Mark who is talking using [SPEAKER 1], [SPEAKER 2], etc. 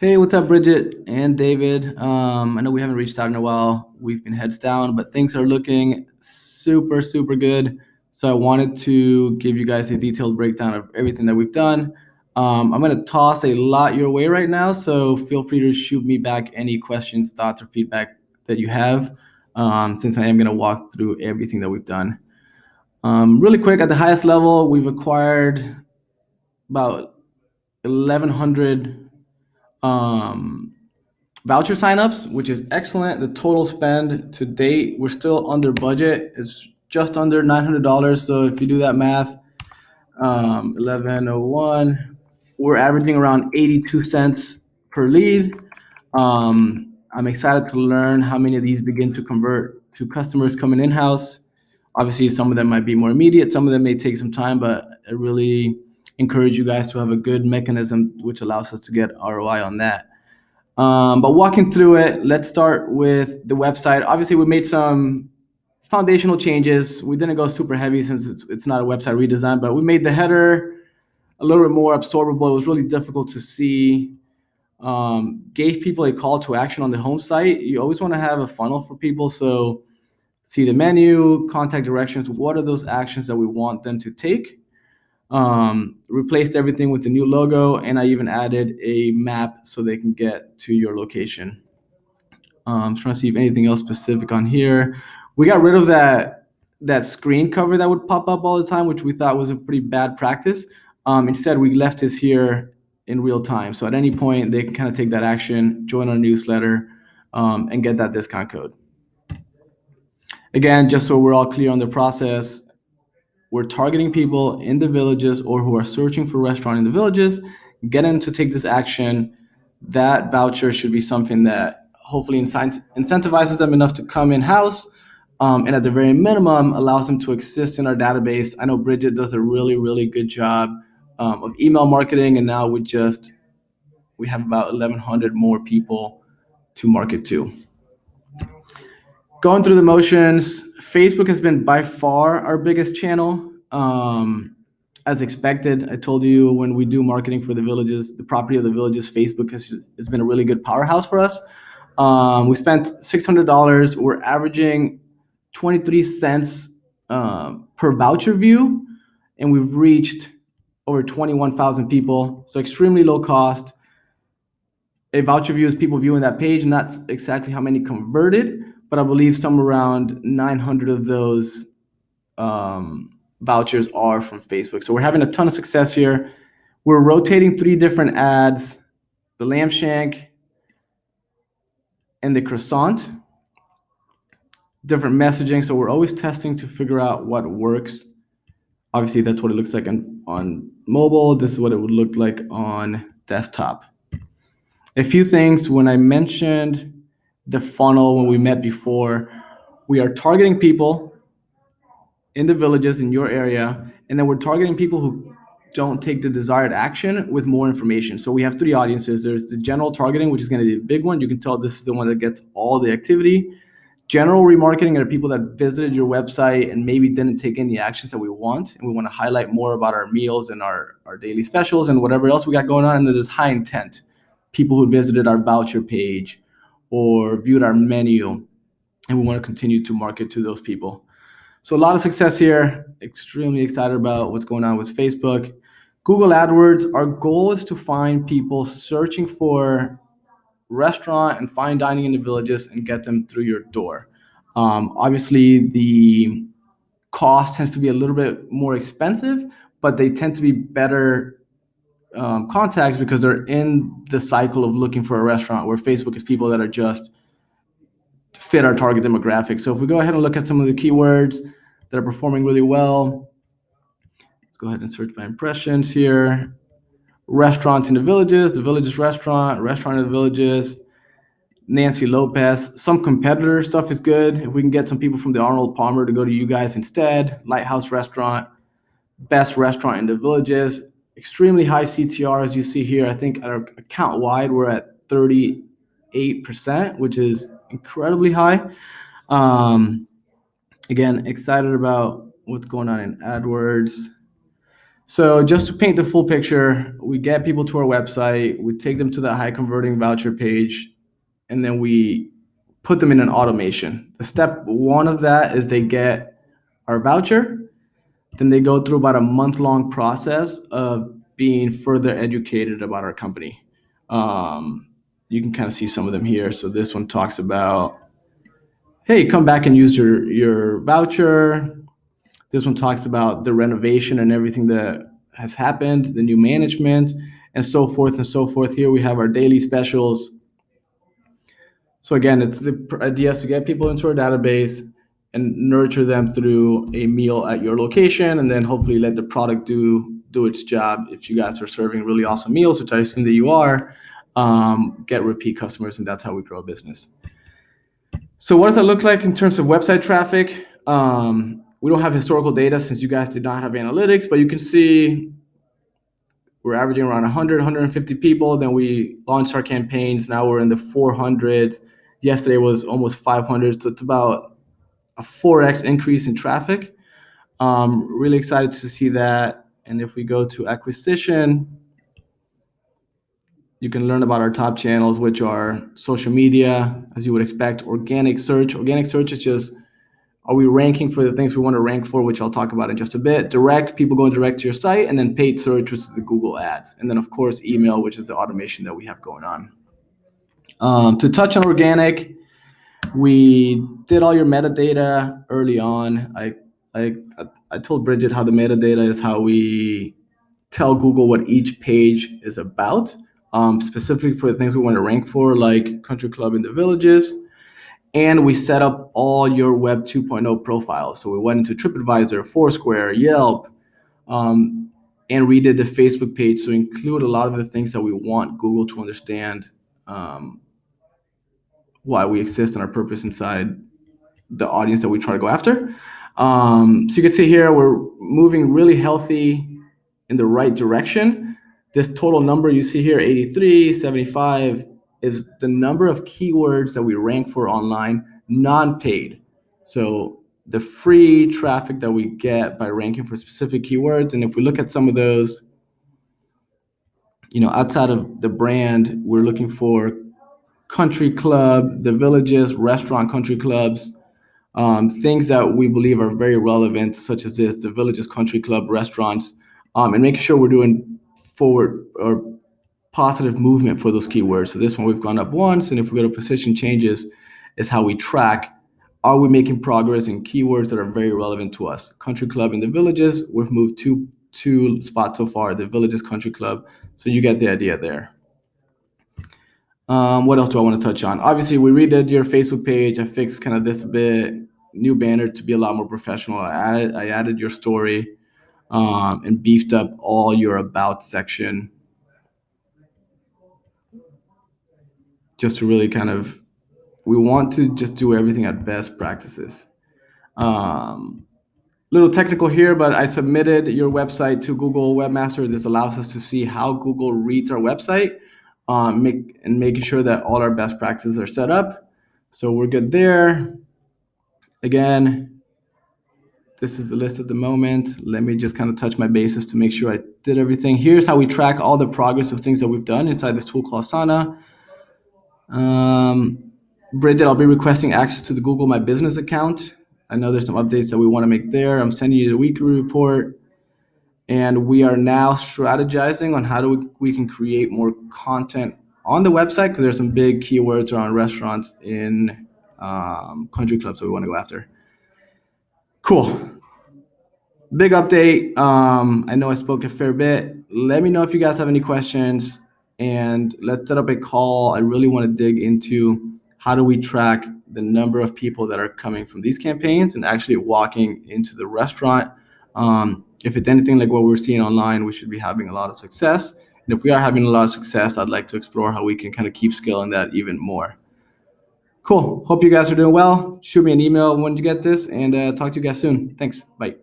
[SPEAKER 1] Hey, what's up, Bridget and David? I know we haven't reached out in a while. We've been heads down, but things are looking super, super good. So I wanted to give you guys a detailed breakdown of everything that we've done. I'm going to toss a lot your way right now, so feel free to shoot me back any questions, thoughts, or feedback that you have, since I am going to walk through everything that we've done. Really quick, at the highest level, we've acquired about 1,100 um, voucher signups, which is excellent. The total spend to date, we're still under budget. It's just under $900. So if you do that math, 1101, we're averaging around 82 cents per lead. I'm excited to learn how many of these begin to convert to customers coming in house. Obviously, some of them might be more immediate, some of them may take some time, but I really encourage you guys to have a good mechanism which allows us to get ROI on that. But walking through it, let's start with the website. Obviously, we made some foundational changes. We didn't go super heavy since it's not a website redesign, but we made the header a little bit more absorbable. It was really difficult to see. Gave people a call to action on the home site. You always want to have a funnel for people. So see the menu, contact directions. What are those actions that we want them to take? Replaced everything with the new logo, and I even added a map so they can get to your location. I'm trying to see if anything else specific on here. We got rid of that screen cover that would pop up all the time, which we thought was a pretty bad practice. Instead, we left this here in real time. So at any point, they can kind of take that action, join our newsletter, and get that discount code. Again, just so we're all clear on the process, we're targeting people in the villages or who are searching for a restaurant in the villages, get them to take this action. That voucher should be something that hopefully incentivizes them enough to come in house, and at the very minimum allows them to exist in our database. I know Bridget does a really, really good job of email marketing, and now we have about 1,100 more people to market to. Going through the motions, Facebook has been by far our biggest channel. As expected, I told you when we do marketing for the villages, the property of the villages, Facebook has been a really good powerhouse for us. We spent $600. We're averaging 23 cents per voucher view, and we've reached over 21,000 people. So extremely low cost. A voucher view is people viewing that page, and that's exactly how many converted, but I believe somewhere around 900 of those vouchers are from Facebook. So we're having a ton of success here. We're rotating 3 different ads, the lamb shank and the croissant, different messaging. So we're always testing to figure out what works. Obviously, that's what it looks like on mobile. This is what it would look like on desktop. A few things when I mentioned the funnel when we met before, we are targeting people in the villages in your area, and then we're targeting people who don't take the desired action with more information. So we have 3 audiences. There's the general targeting, which is going to be the big one. You can tell this is the one that gets all the activity. General remarketing are people that visited your website and maybe didn't take any actions that we want, and we want to highlight more about our meals and our daily specials and whatever else we got going on. And then there's high intent, people who visited our voucher page or viewed our menu, and we want to continue to market to those people. So a lot of success here. Extremely excited about what's going on with Facebook. Google AdWords, our goal is to find people searching for restaurant and fine dining in the villages and get them through your door. Obviously, the cost tends to be a little bit more expensive, but they tend to be better contacts because they're in the cycle of looking for a restaurant, where Facebook is people that are just fit our target demographic. So if we go ahead and look at some of the keywords that are performing really well, let's go ahead and search by impressions here. Restaurants in the villages restaurant, restaurant in the villages, Nancy Lopez. Some competitor stuff is good. If we can get some people from the Arnold Palmer to go to you guys instead. Lighthouse Restaurant, best restaurant in the villages. Extremely high CTR, as you see here. I think our account wide, we're at 38%, which is incredibly high. Again, excited about what's going on in AdWords. So just to paint the full picture, we get people to our website, we take them to the high converting voucher page, and then we put them in an automation. The step one of that is they get our voucher. Then they go through about a month-long process of being further educated about our company. You can kind of see some of them here. So this one talks about, hey, come back and use your voucher. This one talks about the renovation and everything that has happened, the new management, and so forth and so forth. Here we have our daily specials. So again, it's the idea is to get people into our database and nurture them through a meal at your location, and then hopefully let the product do its job. If you guys are serving really awesome meals, which I assume that you are, get repeat customers, and that's how we grow a business. So what does that look like in terms of website traffic? We don't have historical data since you guys did not have analytics, but you can see we're averaging around 100, 150 people. Then we launched our campaigns. Now we're in the 400s. Yesterday was almost 500. So it's about a 4x increase in traffic. Really excited to see that. And if we go to acquisition, you can learn about our top channels, which are social media, as you would expect, organic search. Organic search is just, are we ranking for the things we want to rank for, which I'll talk about in just a bit. Direct, people going direct to your site, and then paid search, which is the Google ads. And then, of course, email, which is the automation that we have going on. To touch on organic, we did all your metadata early on. I told Bridget how the metadata is how we tell Google what each page is about, specifically for the things we want to rank for, like Country Club in the Villages. And we set up all your Web 2.0 profiles. So we went into TripAdvisor, Foursquare, Yelp, and redid the Facebook page to include a lot of the things that we want Google to understand why we exist and our purpose inside the audience that we try to go after. So you can see here, we're moving really healthy in the right direction. This total number you see here, 83, 75, is the number of keywords that we rank for online, non-paid. So the free traffic that we get by ranking for specific keywords. And if we look at some of those, outside of the brand, we're looking for country club, the Villages, restaurant country clubs, things that we believe are very relevant, such as this, the Villages Country Club restaurants, and making sure we're doing forward or positive movement for those keywords. So this one we've gone up once, and if we go to position changes, is how we track, are we making progress in keywords that are very relevant to us? Country Club in the Villages, we've moved two spots so far, the Villages Country Club. So you get the idea there. What else do I want to touch on? Obviously, we redid your Facebook page. I fixed kind of this a bit, new banner to be a lot more professional. I added your story and beefed up all your about section just to really we want to just do everything at best practices. Little technical here, but I submitted your website to Google Webmaster. This allows us to see how Google reads our website, making sure that all our best practices are set up. So we're good there. Again, this is the list at the moment. Let me just kind of touch my bases to make sure I did everything. Here's how we track all the progress of things that we've done inside this tool called Asana. Bridget, I'll be requesting access to the Google My Business account. I know there's some updates that we want to make there. I'm sending you the weekly report. And we are now strategizing on how we can create more content on the website, because there's some big keywords around restaurants in country clubs that we want to go after. Cool. Big update. I know I spoke a fair bit. Let me know if you guys have any questions, and let's set up a call. I really want to dig into how do we track the number of people that are coming from these campaigns and actually walking into the restaurant. If it's anything like what we're seeing online, we should be having a lot of success. And if we are having a lot of success, I'd like to explore how we can kind of keep scaling that even more. Cool. Hope you guys are doing well. Shoot me an email when you get this, and talk to you guys soon. Thanks. Bye.